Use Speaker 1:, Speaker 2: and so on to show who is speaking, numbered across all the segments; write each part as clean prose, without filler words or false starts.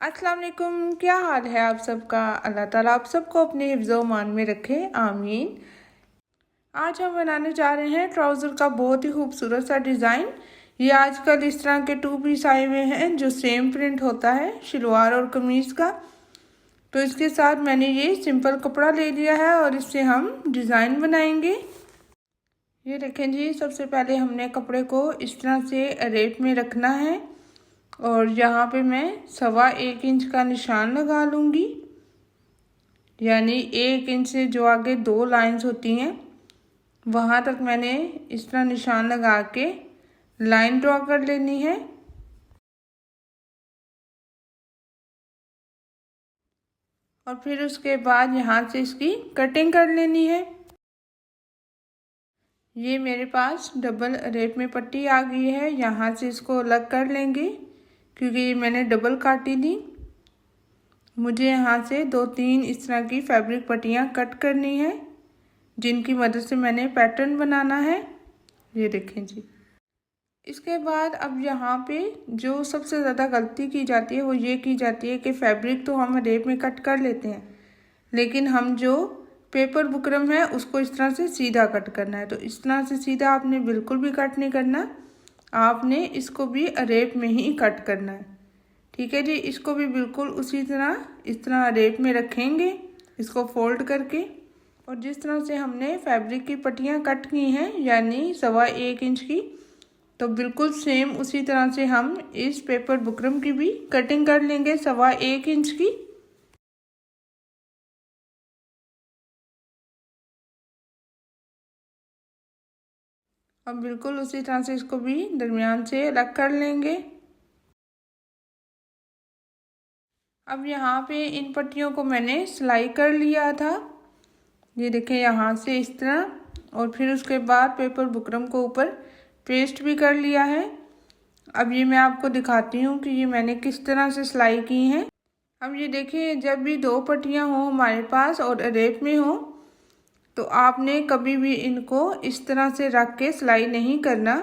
Speaker 1: अस्सलाम वालेकुम। क्या हाल है आप सबका। अल्लाह ताला आप सबको अपने हिफ्ज़ व मान में रखे, आमीन। आज हम बनाने जा रहे हैं ट्राउज़र का बहुत ही खूबसूरत सा डिज़ाइन। ये आजकल इस तरह के 2 पीस आए हुए हैं जो सेम प्रिंट होता है शलवार और कमीज़ का। तो इसके साथ मैंने ये सिंपल कपड़ा ले लिया है और इससे हम डिज़ाइन बनाएंगे। ये देखें जी, सबसे पहले हमने कपड़े को इस तरह से रेप में रखना है और यहाँ पे मैं 1.25 इंच का निशान लगा लूँगी, यानी 1 इंच से जो आगे 2 लाइंस होती हैं वहाँ तक मैंने इस तरह निशान लगा के लाइन ड्रॉ कर लेनी है। और फिर उसके बाद यहाँ से इसकी कटिंग कर लेनी है। ये मेरे पास डबल रेप में पट्टी आ गई है, यहाँ से इसको अलग कर लेंगे क्योंकि ये मैंने डबल काटी थी। मुझे यहाँ से 2-3 इस तरह की फैब्रिक पट्टियाँ कट करनी है जिनकी मदद से मैंने पैटर्न बनाना है। ये देखें जी। इसके बाद अब यहाँ पे जो सबसे ज़्यादा गलती की जाती है वो ये की जाती है कि फैब्रिक तो हम रेप में कट कर लेते हैं, लेकिन हम जो पेपर बुकरम है उसको इस तरह से सीधा कट करना है। तो इस तरह से सीधा आपने बिल्कुल भी कट नहीं करना, आपने इसको भी रेप में ही कट करना है। ठीक है जी। इसको भी बिल्कुल उसी तरह इस तरह रेप में रखेंगे इसको फोल्ड करके। और जिस तरह से हमने फैब्रिक की पट्टियाँ कट की हैं यानी 1.25 इंच की, तो बिल्कुल सेम उसी तरह से हम इस पेपर बुकरम की भी कटिंग कर लेंगे 1.25 इंच की। अब बिल्कुल उसी तरह से इसको भी दरमियान से अलग कर लेंगे। अब यहाँ पे इन पट्टियों को मैंने सिलाई कर लिया था, ये देखें यहाँ से इस तरह, और फिर उसके बाद पेपर बुकरम को ऊपर पेस्ट भी कर लिया है। अब ये मैं आपको दिखाती हूँ कि ये मैंने किस तरह से सिलाई की है। अब ये देखिए, जब भी 2 पट्टियाँ हों हमारे पास और रेप में हो तो आपने कभी भी इनको इस तरह से रख के सिलाई नहीं करना,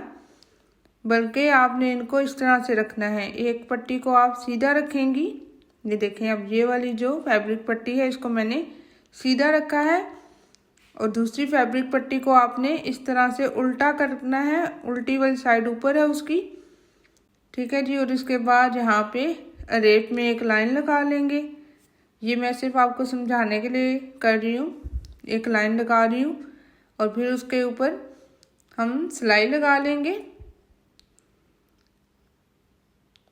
Speaker 1: बल्कि आपने इनको इस तरह से रखना है। एक पट्टी को आप सीधा रखेंगी, ये देखें। अब ये वाली जो फैब्रिक पट्टी है इसको मैंने सीधा रखा है और दूसरी फैब्रिक पट्टी को आपने इस तरह से उल्टा करना है, उल्टी वाली साइड ऊपर है उसकी। ठीक है जी। और इसके बाद यहाँ पे रेप में एक लाइन लगा लेंगे। ये मैं सिर्फ आपको समझाने के लिए कर रही हूँ, एक लाइन लगा रही हूँ और फिर उसके ऊपर हम सिलाई लगा लेंगे।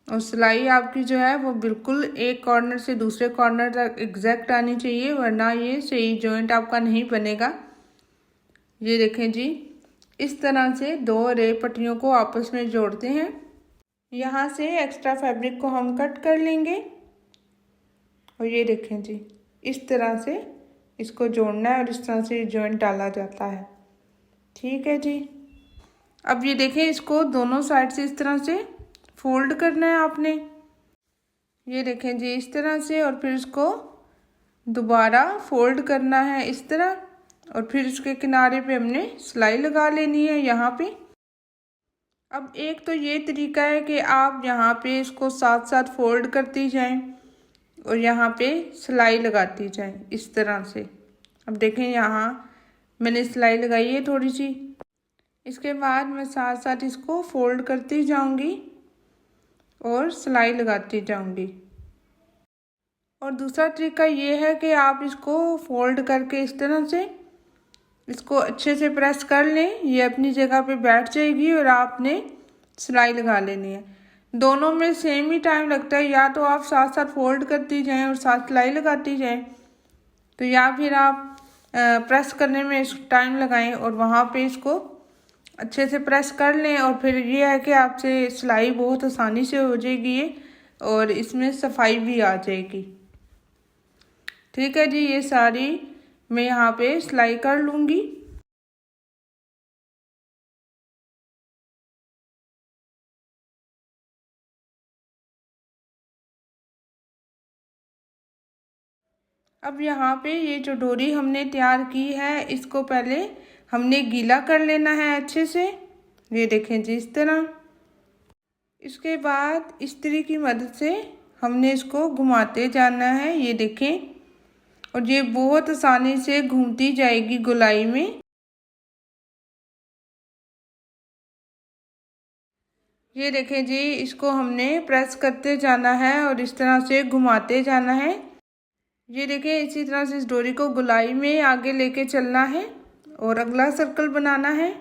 Speaker 1: और सिलाई आपकी जो है वो बिल्कुल एक कॉर्नर से दूसरे कॉर्नर तक एग्जैक्ट आनी चाहिए, वरना ये सही जॉइंट आपका नहीं बनेगा। ये देखें जी, इस तरह से 2 रेप पट्टियों को आपस में जोड़ते हैं। यहाँ से एक्स्ट्रा फैब्रिक को हम कट कर लेंगे और ये देखें जी, इस तरह से इसको जोड़ना है और इस तरह से जॉइंट डाला जाता है। ठीक है जी। अब ये देखें, इसको दोनों साइड से इस तरह से फोल्ड करना है आपने, ये देखें जी, इस तरह से। और फिर इसको दोबारा फोल्ड करना है इस तरह और फिर इसके किनारे पे हमने सिलाई लगा लेनी है यहाँ पे। अब एक तो ये तरीका है कि आप यहाँ पे इसको साथ साथ फोल्ड करती जाएं और यहाँ पे सिलाई लगाती जाएं इस तरह से। अब देखें, यहाँ मैंने सिलाई लगाई है थोड़ी सी, इसके बाद मैं साथ साथ इसको फोल्ड करती जाऊंगी और सिलाई लगाती जाऊंगी। और दूसरा तरीका ये है कि आप इसको फोल्ड करके इस तरह से इसको अच्छे से प्रेस कर लें, ये अपनी जगह पे बैठ जाएगी और आपने सिलाई लगा लेनी है। दोनों में सेम ही टाइम लगता है, या तो आप साथ साथ फोल्ड करती जाएं और साथ सिलाई लगाती जाएं, तो या फिर आप प्रेस करने में टाइम लगाएं और वहाँ पे इसको अच्छे से प्रेस कर लें। और फिर ये है कि आपसे सिलाई बहुत आसानी से हो जाएगी ये, और इसमें सफाई भी आ जाएगी। ठीक है जी। ये सारी मैं यहाँ पे सिलाई कर लूँगी। अब यहाँ पे ये जो डोरी हमने तैयार की है इसको पहले हमने गीला कर लेना है अच्छे से, ये देखें जी, इस तरह। इसके बाद इस्त्री की मदद से हमने इसको घुमाते जाना है, ये देखें, और ये बहुत आसानी से घूमती जाएगी गोलाई में। ये देखें जी, इसको हमने प्रेस करते जाना है और इस तरह से घुमाते जाना है। ये देखें, इसी तरह से इस डोरी को गोलाई में आगे लेके चलना है और अगला सर्कल बनाना है।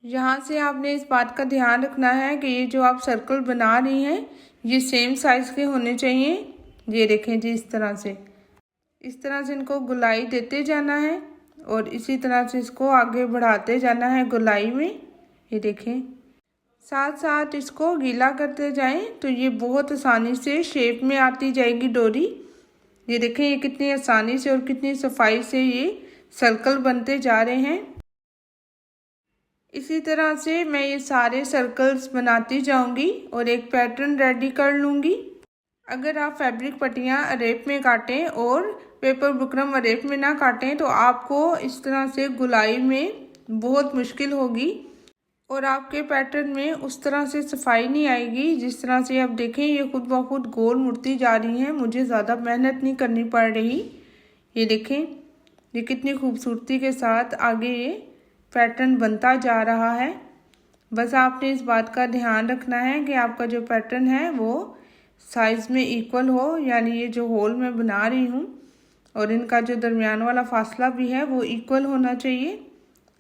Speaker 1: यहाँ से आपने इस बात का ध्यान रखना है कि ये जो आप सर्कल बना रही हैं ये सेम साइज़ के होने चाहिए। ये देखें जी, इस तरह से इनको गोलाई देते जाना है और इसी तरह से इसको आगे बढ़ाते जाना है गोलाई में। ये देखें, साथ साथ इसको गीला करते जाएं तो ये बहुत आसानी से शेप में आती जाएगी डोरी। ये देखें, ये कितनी आसानी से और कितनी सफाई से ये सर्कल बनते जा रहे हैं। इसी तरह से मैं ये सारे सर्कल्स बनाती जाऊंगी और एक पैटर्न रेडी कर लूँगी। अगर आप फैब्रिक पट्टियाँ अरेप में काटें और पेपर बुकरम अरेप में ना काटें तो आपको इस तरह से गोलाई में बहुत मुश्किल होगी और आपके पैटर्न में उस तरह से सफाई नहीं आएगी। जिस तरह से आप देखें, ये खुद ब खुद गोल मुड़ती जा रही हैं, मुझे ज़्यादा मेहनत नहीं करनी पड़ रही। ये देखें, ये कितनी खूबसूरती के साथ आगे ये पैटर्न बनता जा रहा है। बस आपने इस बात का ध्यान रखना है कि आपका जो पैटर्न है वो साइज़ में इक्वल हो, यानी ये जो होल मैं बना रही हूँ और इनका जो दरमियान वाला फासला भी है वो इक्वल होना चाहिए।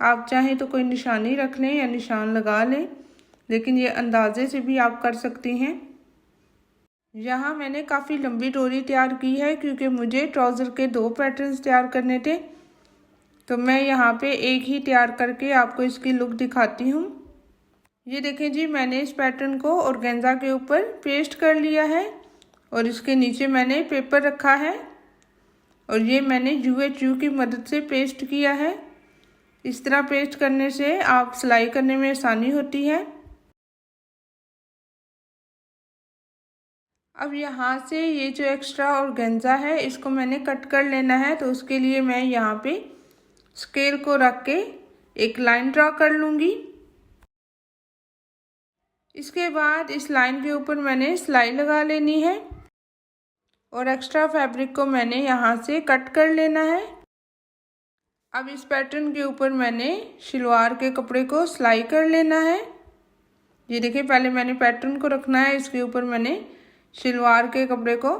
Speaker 1: आप चाहें तो कोई निशानी रख लें या निशान लगा लें, लेकिन ये अंदाजे से भी आप कर सकती हैं। यहाँ मैंने काफ़ी लंबी डोरी तैयार की है क्योंकि मुझे ट्राउज़र के 2 पैटर्न्स तैयार करने थे, तो मैं यहाँ पे एक ही तैयार करके आपको इसकी लुक दिखाती हूँ। ये देखें जी, मैंने इस पैटर्न को ऑर्गेन्जा के ऊपर पेस्ट कर लिया है और इसके नीचे मैंने पेपर रखा है और ये मैंने UHU की मदद से पेस्ट किया है। इस तरह पेस्ट करने से आप सिलाई करने में आसानी होती है। अब यहाँ से ये जो एक्स्ट्रा ऑर्गेन्जा है इसको मैंने कट कर लेना है, तो उसके लिए मैं यहाँ पे स्केल को रख के एक लाइन ड्रा कर लूँगी। इसके बाद इस लाइन के ऊपर मैंने सिलाई लगा लेनी है और एक्स्ट्रा फैब्रिक को मैंने यहाँ से कट कर लेना है। अब इस पैटर्न के ऊपर मैंने शलवार के कपड़े को सिलाई कर लेना है। ये देखिए, पहले मैंने पैटर्न को रखना है, इसके ऊपर मैंने शलवार के कपड़े को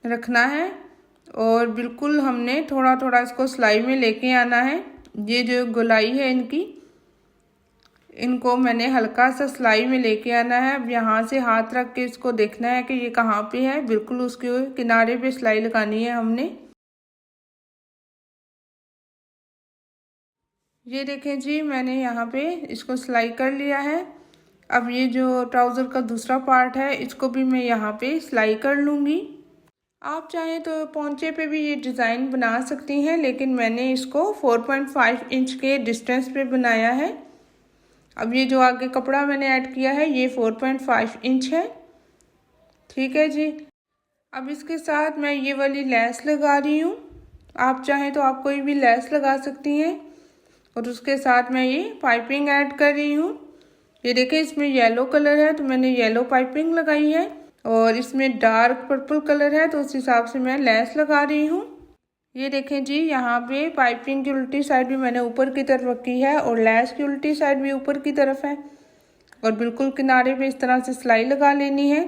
Speaker 1: रखना है और बिल्कुल हमने थोड़ा थोड़ा इसको सिलाई में लेके आना है। ये जो गोलाई है इनको मैंने हल्का सा सिलाई में लेके आना है। अब यहाँ से हाथ रख के इसको देखना है कि ये कहाँ पे है, बिल्कुल उसके किनारे पे सिलाई लगानी है हमने। ये देखें जी, मैंने यहाँ पे इसको सिलाई कर लिया है। अब ये जो ट्राउज़र का दूसरा पार्ट है इसको भी मैं यहाँ पे सिलाई कर लूँगी। आप चाहें तो पोंचे पे भी ये डिज़ाइन बना सकती हैं, लेकिन मैंने इसको 4.5 इंच के डिस्टेंस पे बनाया है। अब ये जो आगे कपड़ा मैंने ऐड किया है ये 4.5 इंच है। ठीक है जी। अब इसके साथ मैं ये वाली लेस लगा रही हूँ। आप चाहें तो आप कोई भी लेस लगा सकती हैं और उसके साथ मैं ये पाइपिंग ऐड कर रही हूँ। ये देखें, इसमें येलो कलर है तो मैंने येलो पाइपिंग लगाई है और इसमें डार्क पर्पल कलर है तो उस हिसाब से मैं लेस लगा रही हूँ। ये देखें जी, यहाँ पे पाइपिंग की उल्टी साइड भी मैंने ऊपर की तरफ रखी है और लेस की उल्टी साइड भी ऊपर की तरफ है और बिल्कुल किनारे पे इस तरह से सिलाई लगा लेनी है।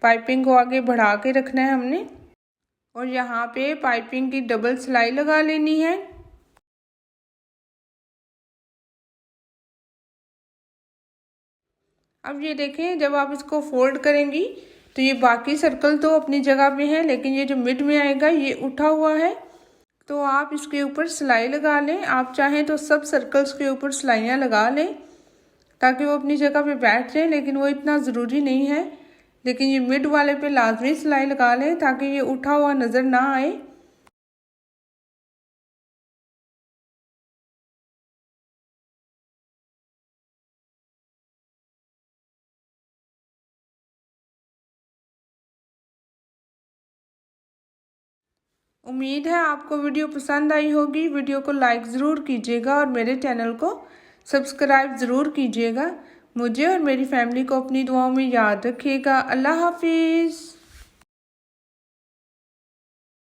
Speaker 1: पाइपिंग को आगे बढ़ा के रखना है हमने और यहाँ पे पाइपिंग की डबल सिलाई लगा लेनी है। अब ये देखें, जब आप इसको फोल्ड करेंगी तो ये बाकी सर्कल तो अपनी जगह पे है, लेकिन ये जो मिड में आएगा ये उठा हुआ है, तो आप इसके ऊपर सिलाई लगा लें। आप चाहें तो सब सर्कल्स के ऊपर सिलाइयाँ लगा लें ताकि वो अपनी जगह पे बैठ जाए, लेकिन वो इतना ज़रूरी नहीं है। लेकिन ये मिड वाले पे लाजमी सिलाई लगा लें ताकि ये उठा हुआ नज़र ना आए। उम्मीद है आपको वीडियो पसंद आई होगी। वीडियो को लाइक ज़रूर कीजिएगा और मेरे चैनल को सब्सक्राइब ज़रूर कीजिएगा। मुझे और मेरी फैमिली को अपनी दुआओं में याद रखिएगा। अल्लाह हाफिज़।